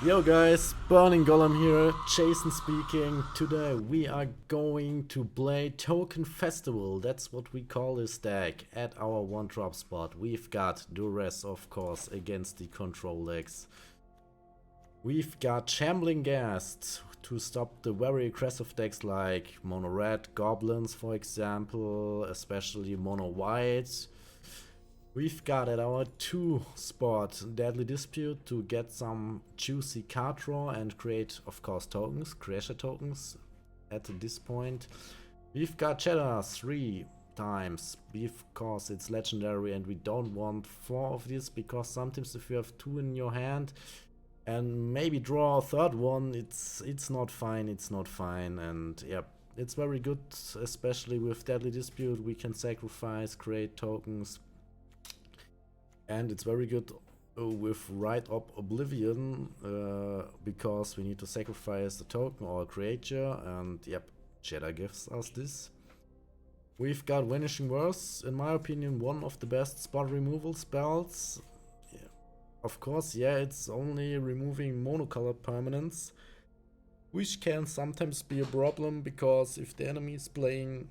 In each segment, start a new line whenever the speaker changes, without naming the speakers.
Yo guys, Burning Golem here, Jason speaking. Today we are going to play Token Festival, that's what we call this deck, at our 1-drop spot. We've got Duress, of course, against the control decks. We've got Shambling Ghast to stop the very aggressive decks like Mono Red, Goblins for example, especially Mono White. We've got at our 2 spot Deadly Dispute to get some juicy card draw and create, of course, tokens, creature tokens at this point. We've got Cheddar 3 times because it's legendary and we don't want 4 of these, because sometimes if you have 2 in your hand and maybe draw a third one, it's not fine, and yeah, it's very good, especially with Deadly Dispute. We can sacrifice, create tokens. And it's very good with Right Up Oblivion, because we need to sacrifice a token or a creature, and yep, Cheddar gives us this. We've got Vanishing Verse, in my opinion, one of the best spot removal spells. Yeah. Of course, yeah, it's only removing monocolored permanents, which can sometimes be a problem, because if the enemy is playing,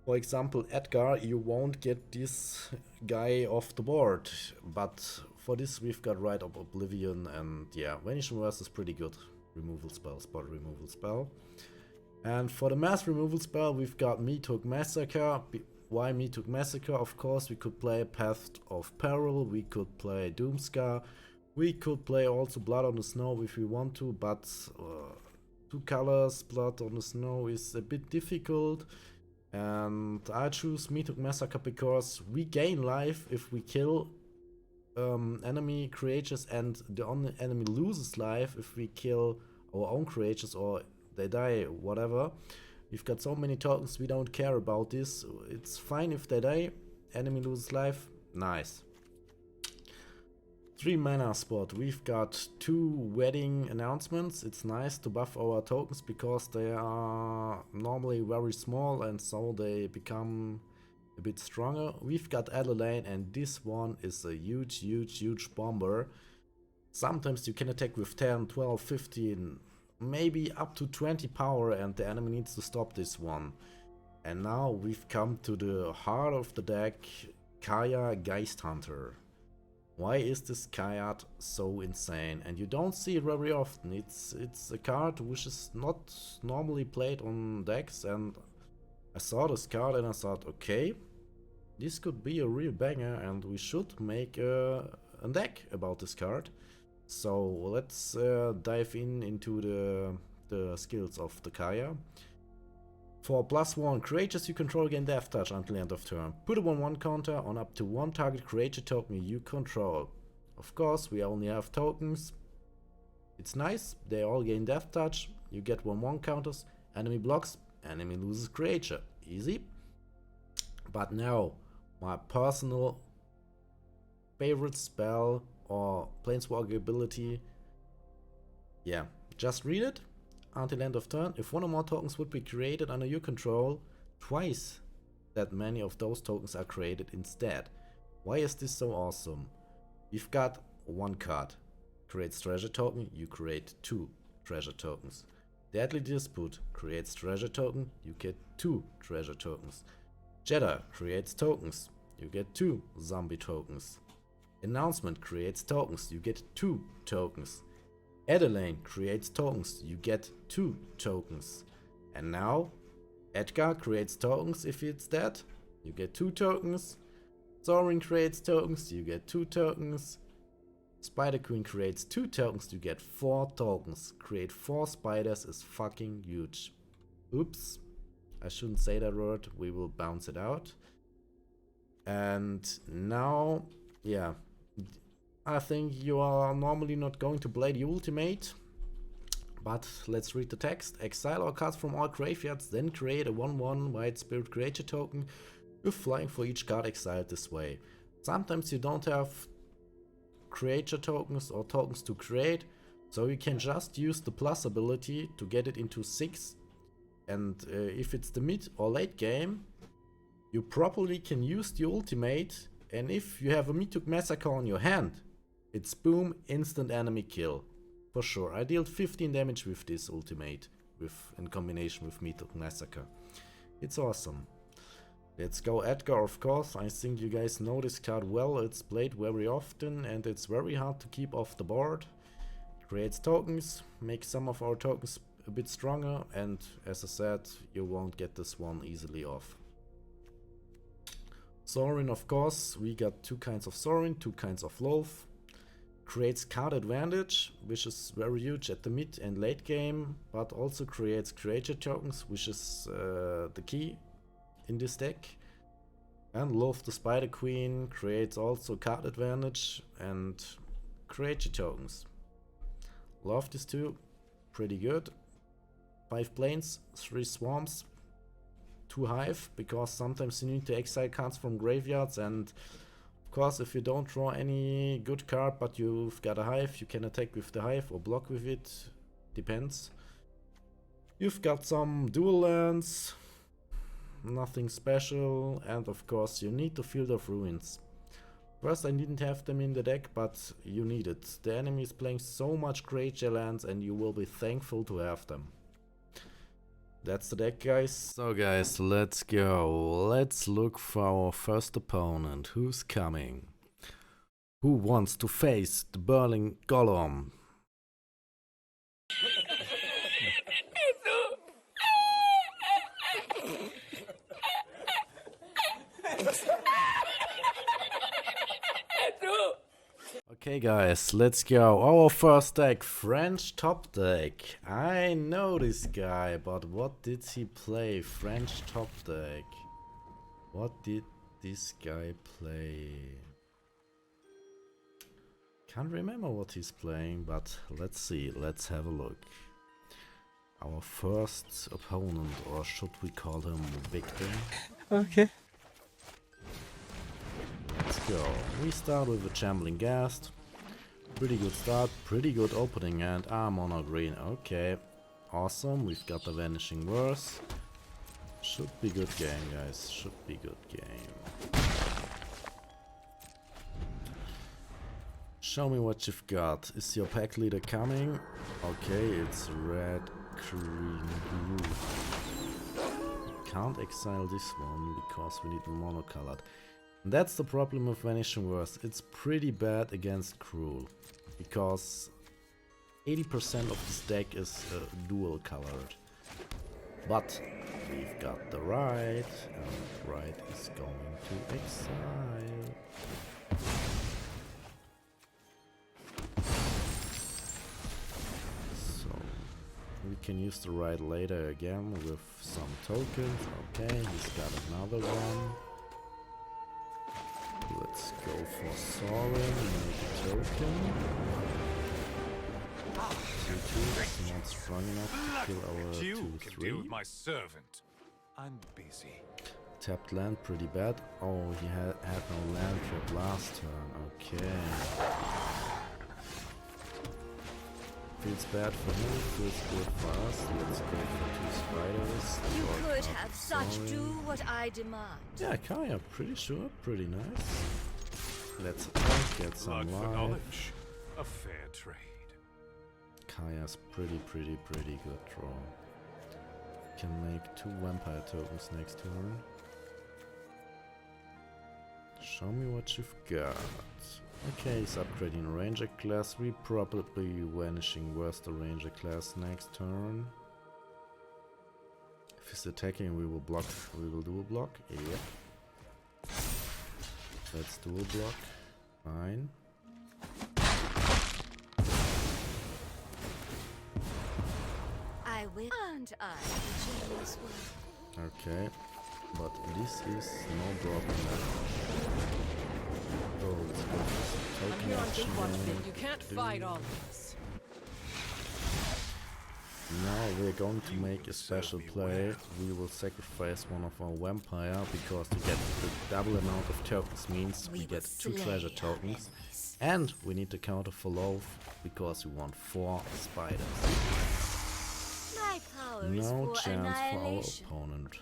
for example, Edgar, you won't get this guy off the board. But for this we've got Right Up Oblivion, and yeah, Vanishing Verse is pretty good removal spell, spot removal spell. And for the mass removal spell we've got mythic Massacre. Why mythic Massacre? Of course, we could play Path of Peril, we could play Doomscar, we could play also Blood on the Snow if we want to, but 2 colors Blood on the Snow is a bit difficult. And I choose mythic Massacre because we gain life if we kill enemy creatures, and the enemy loses life if we kill our own creatures or they die, whatever. We've got so many tokens, we don't care about this. It's fine if they die, enemy loses life, nice. 3 mana spot, we've got 2 wedding announcements. It's nice to buff our tokens because they are normally very small and so they become a bit stronger. We've got Adelaide, and this one is a huge bomber. Sometimes you can attack with 10, 12, 15, maybe up to 20 power, and the enemy needs to stop this one. And now we've come to the heart of the deck, Kaya Geist Hunter. Why is this card so insane? And you don't see it very often. It's a card which is not normally played on decks, and I saw this card and I thought, okay, this could be a real banger and we should make a deck about this card. So let's dive into the skills of the Kaya. For +1, creatures you control gain death touch until end of turn. Put a 1/1 counter on up to 1 target creature token you control. Of course, we only have tokens. It's nice, they all gain death touch. You get 1/1 counters, enemy blocks, enemy loses creature. Easy. But now, my personal favorite spell or planeswalker ability. Yeah, just read it. Until end of turn, if 1 or more tokens would be created under your control, twice that many of those tokens are created instead. Why is this so awesome? You've got 1 card, creates treasure token, you create 2 treasure tokens. Deadly Dispute creates treasure token, you get 2 treasure tokens. Cheddar creates tokens, you get 2 zombie tokens. Announcement creates tokens, you get 2 tokens. Adelaide creates tokens, you get 2 tokens. And now, Edgar creates tokens if it's dead, you get 2 tokens. Thorin creates tokens, you get 2 tokens. Spider Queen creates 2 tokens, you get 4 tokens. Create 4 spiders is fucking huge. Oops, I shouldn't say that word, we will bounce it out. And now, yeah, I think you are normally not going to play the ultimate, but let's read the text. Exile all cards from all graveyards, then create a 1/1 white spirit creature token with flying for each card exiled this way. Sometimes you don't have creature tokens or tokens to create, so you can just use the plus ability to get it into 6. And if it's the mid or late game, you probably can use the ultimate, and if you have a mythic Massacre on your hand, it's boom, instant enemy kill. For sure. I dealt 15 damage with this ultimate, in combination with Mythic Massacre. It's awesome. Let's go Edgar, of course. I think you guys know this card well. It's played very often and it's very hard to keep off the board. Creates tokens, makes some of our tokens a bit stronger, and as I said, you won't get this one easily off. Sorin, of course. We got two kinds of Sorin, two kinds of Loaf. Creates card advantage, which is very huge at the mid and late game, but also creates creature tokens, which is the key in this deck. And Loaf the Spider Queen creates also card advantage and creature tokens. Love this too, pretty good. 5 planes, 3 swarms, 2 hive, because sometimes you need to exile cards from graveyards, and of course, if you don't draw any good card but you've got a hive, you can attack with the hive or block with it, depends. You've got some dual lands, nothing special, and of course you need the Field of Ruins. First I didn't have them in the deck, but you need it. The enemy is playing so much creature lands and you will be thankful to have them. That's the deck, guys. So guys, let's go. Let's look for our first opponent. Who's coming? Who wants to face the Burning Golem? Okay guys, let's go. Our first deck, French top deck. I know this guy, but what did he play? French top deck. What did this guy play? Can't remember what he's playing, but let's see. Let's have a look. Our first opponent, or should we call him Victor?
Okay.
Let's go. We start with a Shambling Ghast. Pretty good start, pretty good opening, and mono green. Okay, awesome. We've got the Vanishing Verse. Should be good game, guys. Should be good game. Show me what you've got. Is your pack leader coming? Okay, it's red, green, blue. Can't exile this one because we need monocolored. That's the problem with Vanishing Verse. It's pretty bad against Cruel, because 80% of this deck is dual colored. But we've got the right, and right is going to exile. So we can use the right later again with some tokens. Okay, he's got another one. Let's go for Sorin, make a token. 2-2 is not strong enough to kill our 2-3.
My servant. I'm busy.
Tapped land, pretty bad. Oh, he had no land for last turn. Okay. Feels bad for him, feels good for us. Let's go for 2 spiders.
You could have such do what I demand.
Yeah, Kaya, pretty sure, pretty nice. Let's attack, get some life.
A fair trade.
Kaya's pretty good draw. Can make 2 vampire tokens next turn. Show me what you've got. Okay, he's upgrading Ranger class. We probably Vanishing Verse the Ranger class next turn. If he's attacking, we will block. We will do a block. Yeah. Let's do a block. Fine.
I will. And I, the genius one.
Okay. But this is no problem. Oh, let's go for some token action.
You can't fight all this.
Now we're going to make a special play. We will sacrifice one of our vampire because to get the double amount of tokens means we get 2 treasure tokens. And we need to counter for Loaf because we want 4 spiders.
My power is
No
for
chance for our
annihilation.
opponent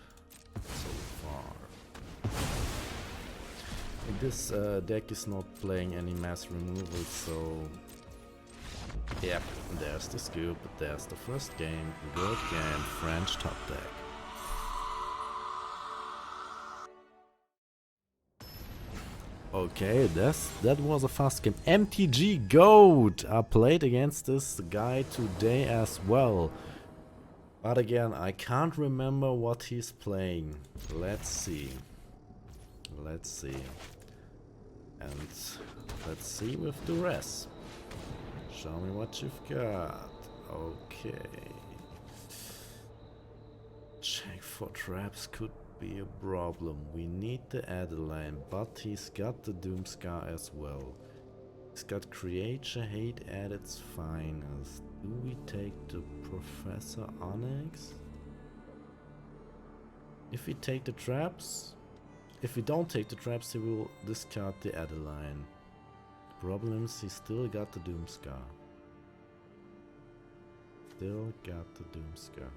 so far. This deck is not playing any mass removal, so Yep, there's the scoop, there's the first game. Good game, French top deck. Okay, that was a fast game. MTG Goat! I played against this guy today as well. But again, I can't remember what he's playing. Let's see. Let's see. And let's see with the rest. Show me what you've got. Okay. Check for traps could be a problem. We need the Adeline, but he's got the Doomscar as well. He's got Creature Hate at its finest. Do we take the Professor Onyx? If we take the traps... If we don't take the traps, he will discard the Adeline. Problem is, he still got the Doomscar. Still got the Doomscar.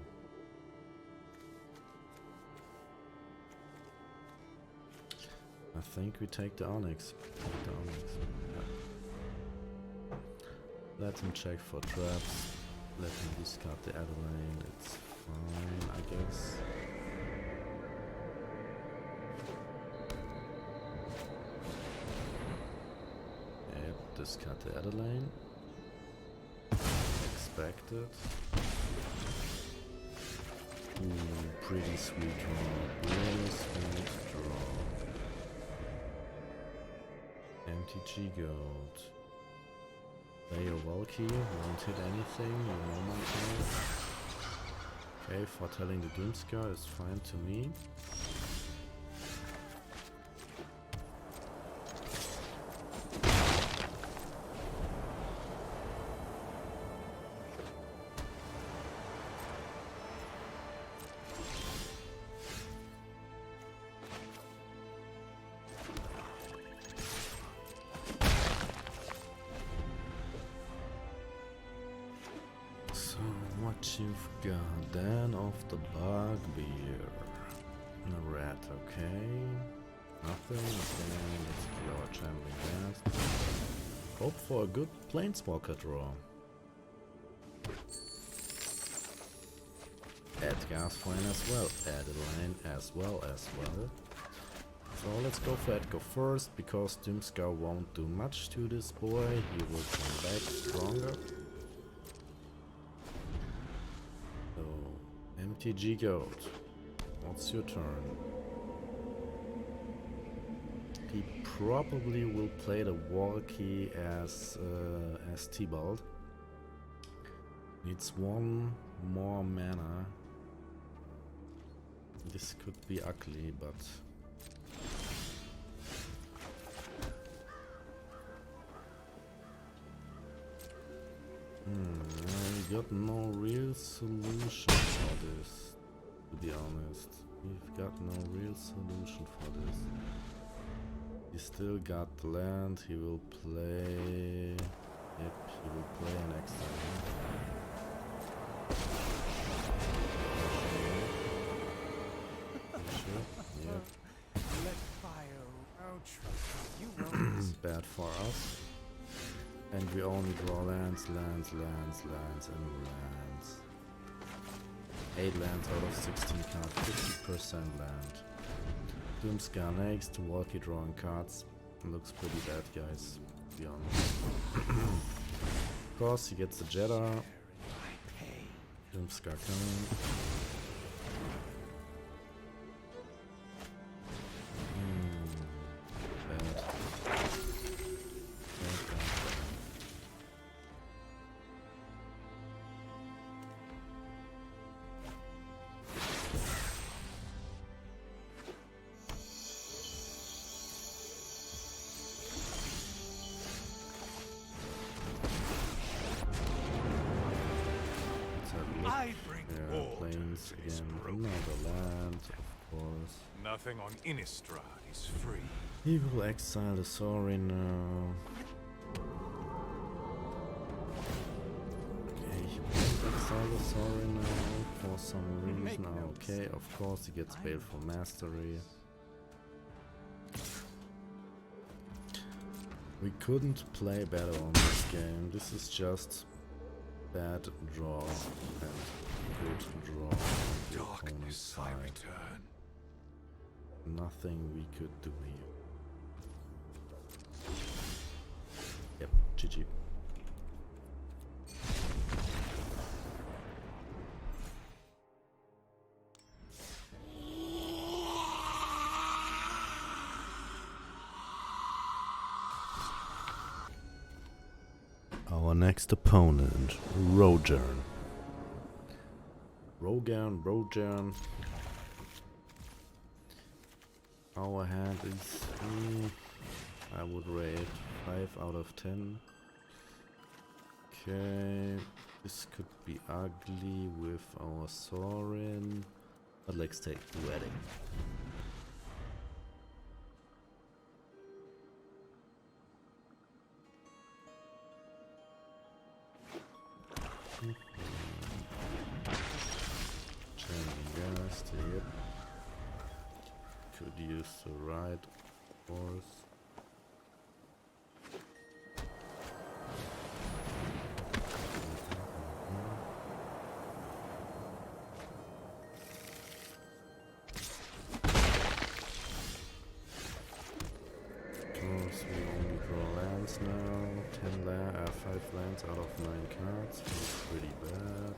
I think we take the Onyx. Take the Onyx. Yeah. Let him check for traps. Let him discard the Adeline. It's fine, I guess. Yep, discard the Adeline. Expected. Ooh, pretty sweet draw. Really sweet draw. MTG Gold. Play your Valky, won't hit anything, you know my kind. Okay, foretelling the Doomscar is fine to me. You've got Den of the Bugbear. The rat, okay. Nothing, okay, let's kill our champion fast. Hope for a good Planeswalker draw. Edgar's fine as well, Adeline as well. So let's go for Edgar first, because Doomscar won't do much to this boy, he will come back stronger. MTG Goat, what's your turn? He probably will play the Valky as Tybalt. Needs one more mana. This could be ugly, but I got no real solution for this, to be honest. We've got no real solution for this. He still got land, he will play... Yep, he will play an exile. Sure. Yep.
Let fire out. You won't.
Bad for us. And we only draw lands, and lands. 8 lands out of 16 cards, 50% land. Doomscar next, Valky drawing cards. Looks pretty bad, guys, to be honest. Of course, he gets the Jeddah. Doomscar coming. Bad.
I bring order
Plains
to this
again,
broken
another land, of course.
Nothing on Innistrad is free.
He will exile the Sorin now. Okay, he won't exile the Sorin now for some reason. Okay, of course he gets Baleful Mastery. We couldn't play better on this game. This is just bad draw and good draw on the opponent's
Darkness, I
side.
return.
Nothing we could do here. Yep, GG. Our next opponent, Rojan. Rojan. Our hand is, I would rate 5 out of 10. Okay, this could be ugly with our Sorin, but let's take the wedding. Changing gas, yep. Could use the right horse. Course, we only draw lands now. 5 lands out of 9 cards. Feels pretty bad.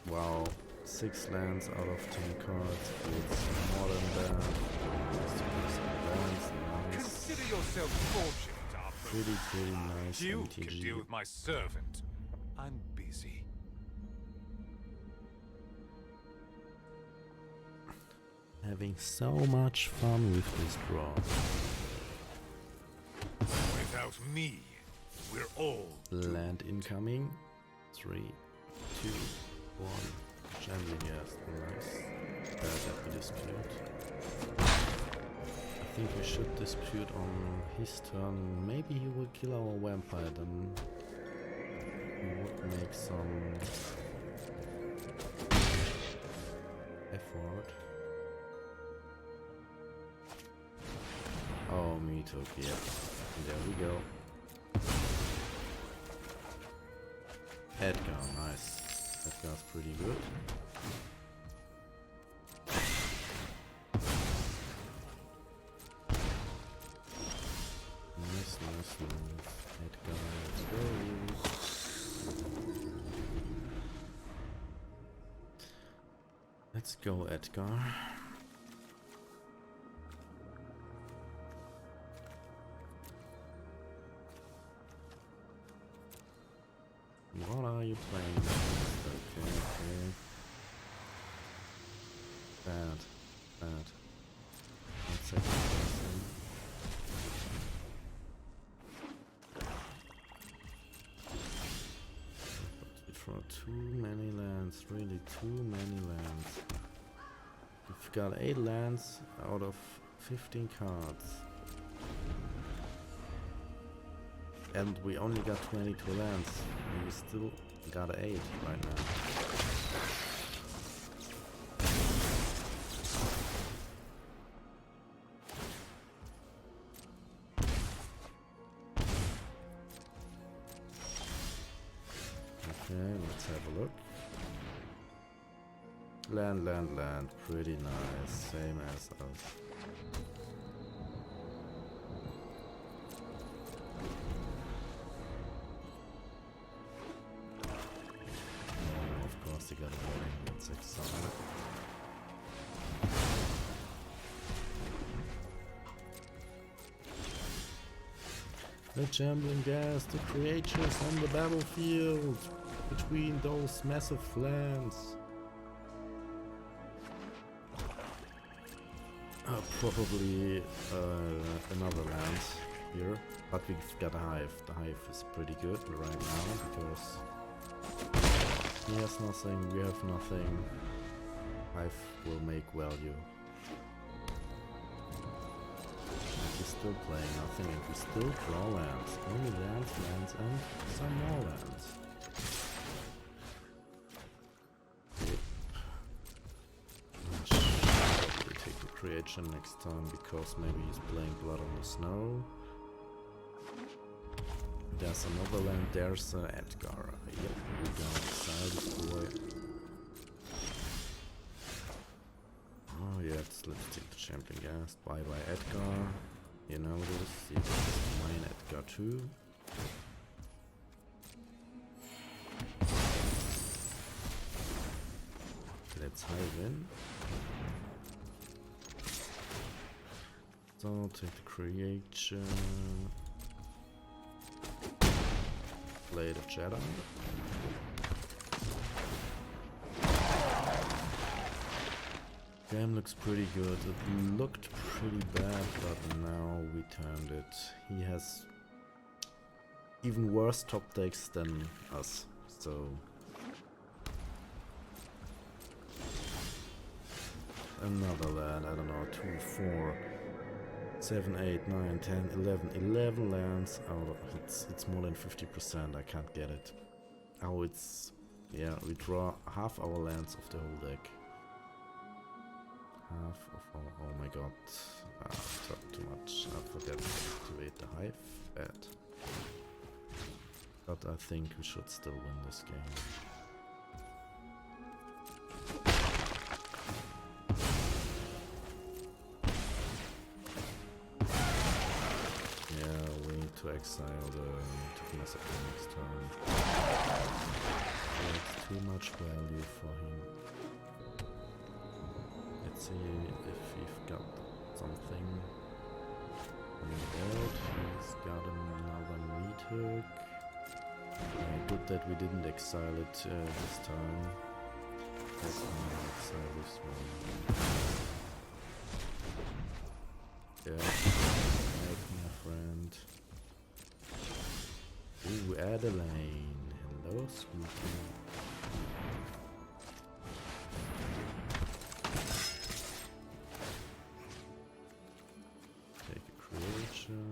Wow, 6 lands out of 10 cards. Feels more than bad. Nice to get some lands. Nice.
Consider yourself fortunate, Arthur.
Pretty nice
You can
MTG.
deal with my servant. I'm busy.
Having so much fun with this draw.
Without me, we're all
Land incoming. 3, 2, 1. Gently, yes, nice. Happy dispute. I think we should dispute on his turn. Maybe he will kill our vampire, then we would make some effort. Oh, me too, yep. There we go. Edgar, nice. Edgar's pretty good. Nice. Edgar, let's go. Let's go, Edgar. What are you playing? Okay. Bad. Let's second person. For too many lands, really too many lands. We've got 8 lands out of 15 cards. And we only got 22 lands, and we still got 8 right now. Okay, let's have a look. Land, pretty nice, same as us. They got a wedding, that's exciting. The Gambling Gas, the creatures on the battlefield between those massive lands. Probably another land here, but we've got a Hive. The Hive is pretty good right now because he has nothing, we have nothing. Hive will make value. He's still playing nothing and we still draw lands. Only lands and some more lands. Yep. We take the creation next time because maybe he's playing Blood on the Snow. There's another land, there's Edgar. Yep, we got excited boy. Oh yeah, let's take the champion gas. Bye bye Edgar. You know this, you can mine Edgar too. Let's hive in. So take the creation. Play the Jedi. Game looks pretty good. It looked pretty bad, but now we turned it. He has even worse top decks than us, so another land, I don't know, 2, 4, 7, 8, 9, 10, 11, 11 lands. Oh, it's more than 50%, I can't get it. Oh, it's, yeah, we draw half our lands of the whole deck. Half of our, oh my god, I talked too much, I forgot to activate the hive, bad. But I think we should still win this game. Yeah, we need to exile to massacre next turn. That's too much value for him. Let's see if we've got something on the board. He's got another mythic. Good that we didn't exile it this time. Let's exile this one. Yeah, right, my friend. Ooh, Adeline. Hello, sweetie. Take a creation.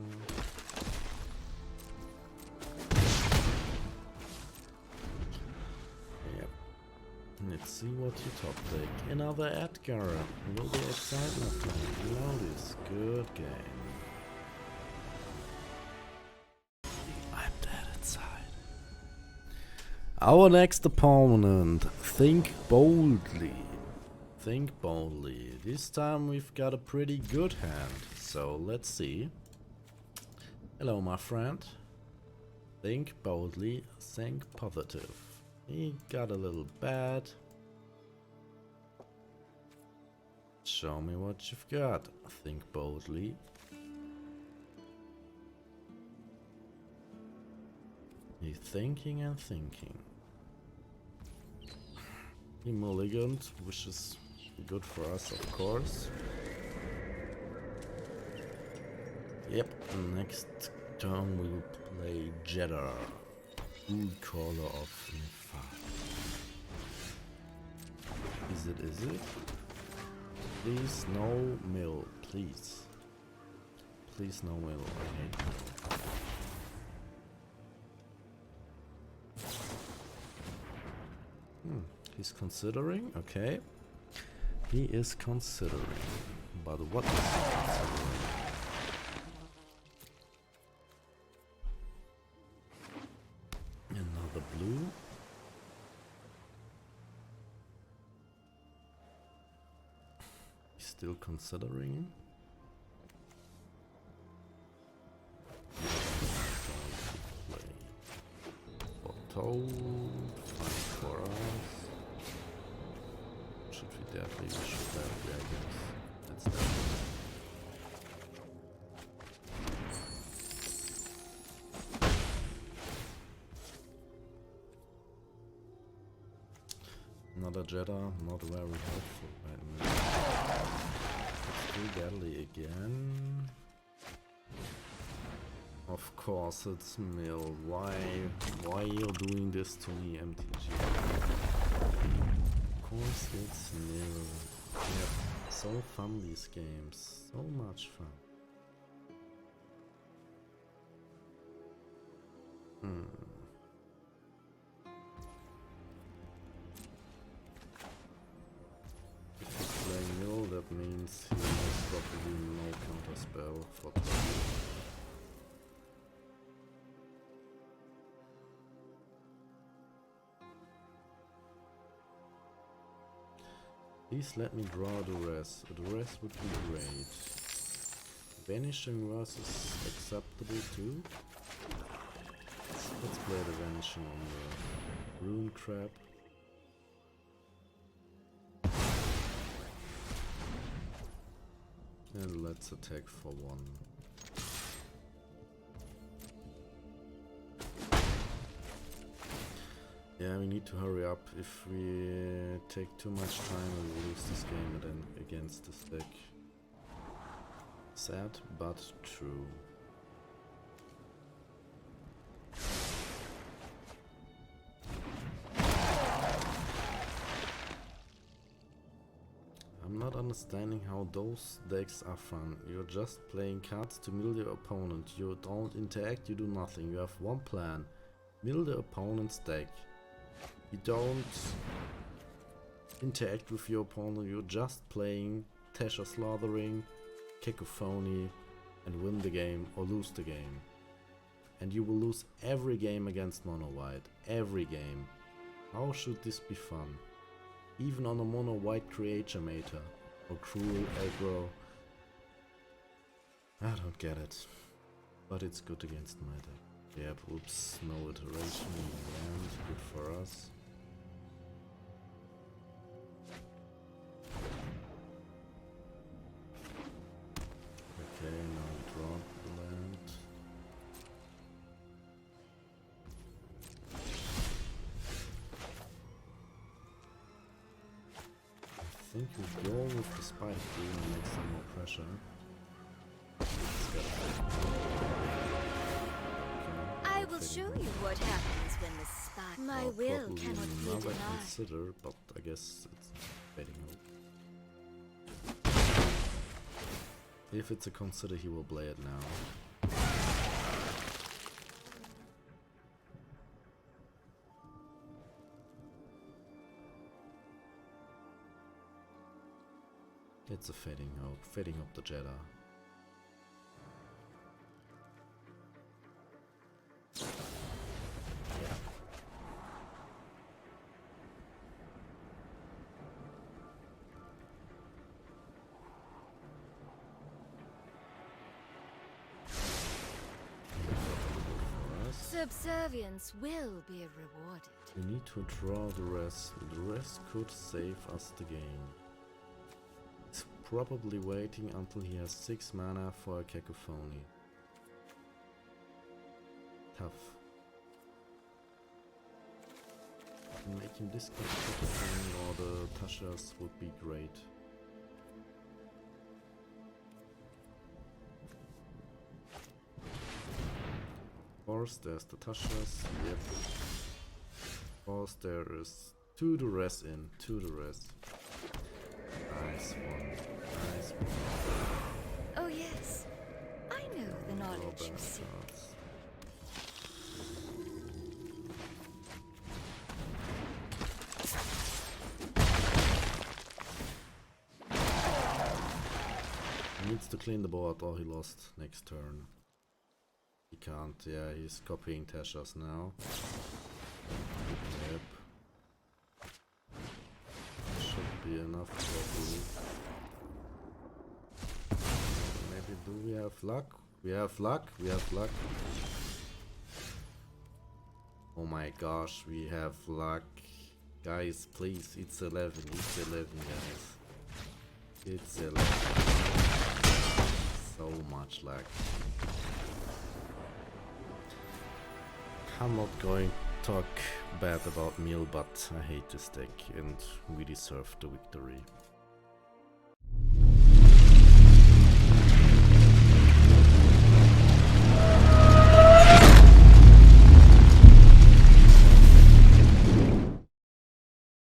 Let's see what you top deck. Another Edgar. Will be exciting for me. Loudest. Good game. I'm dead inside. Our next opponent. Think boldly. Think boldly. This time we've got a pretty good hand. So let's see. Hello, my friend. Think boldly. Think positive. He got a little bad. Show me what you've got. Think boldly. He's thinking and thinking. He mulliganed, which is good for us, of course. Yep, next turn we'll play Jeddah. Caller of Infa. Is it? Please no mill, please. Please no mill, okay. He's considering, okay. He is considering. But what is he considering? Another blue. He's still considering. Play Bottle, fight for us. Should we definitely should have, yeah, I guess. Let's definitely. Another Jeddah, not very helpful right now. It's too deadly again. Of course it's Mill. Why you doing this to me, MTG? Of course it's Mill. Yep, so fun these games. So much fun. If he's playing Mill, that means he spell for 12. Please let me draw the rest. The rest would be great. Vanishing versus acceptable too. Let's play the vanishing on the rune crab. And let's attack for 1. Yeah, we need to hurry up. If we take too much time, we will lose this game then against this deck. Sad, but true. I'm not understanding how those decks are fun. You're just playing cards to mill your opponent. You don't interact, you do nothing. You have one plan. Mill the opponent's deck. You don't interact with your opponent, you're just playing Tasha Slaughtering, Cacophony, and win the game or lose the game. And you will lose every game against Mono White. Every game. How should this be fun? Even on a Mono White Creature Meta or Cruel Aggro. I don't get it. But it's good against my deck. Yep, oops, no iteration in the end, good for us. Okay, now draw the land. I think we go with the Spider Queen and make some more pressure.
I will show you what happens when the spot. My
I'll
will
probably
cannot be
never
denied.
consider, but I guess it's fading out. If it's a consider, he will play it now. It's a fading up the Jedi.
Subservience will be rewarded.
We need to draw the rest. The rest could save us the game. He's probably waiting until he has 6 mana for a Cacophony. Tough. Making this Cacophony or the Tashas would be great. Of course, there's the Tashas. Yep. Of course, there is 2 to rest in. 2 to rest. Nice one. Nice one.
Oh yes, I know the knowledge you seek.
He needs to clean the board or he lost next turn. He can't, yeah, he's copying Tasha's now. Yep. Should be enough for blue. Maybe do we have luck? We have luck, we have luck. Oh my gosh, we have luck. Guys, please, it's 11, it's 11 guys. It's 11. So much luck. I'm not going to talk bad about Meal, but I hate this deck and we deserve the victory.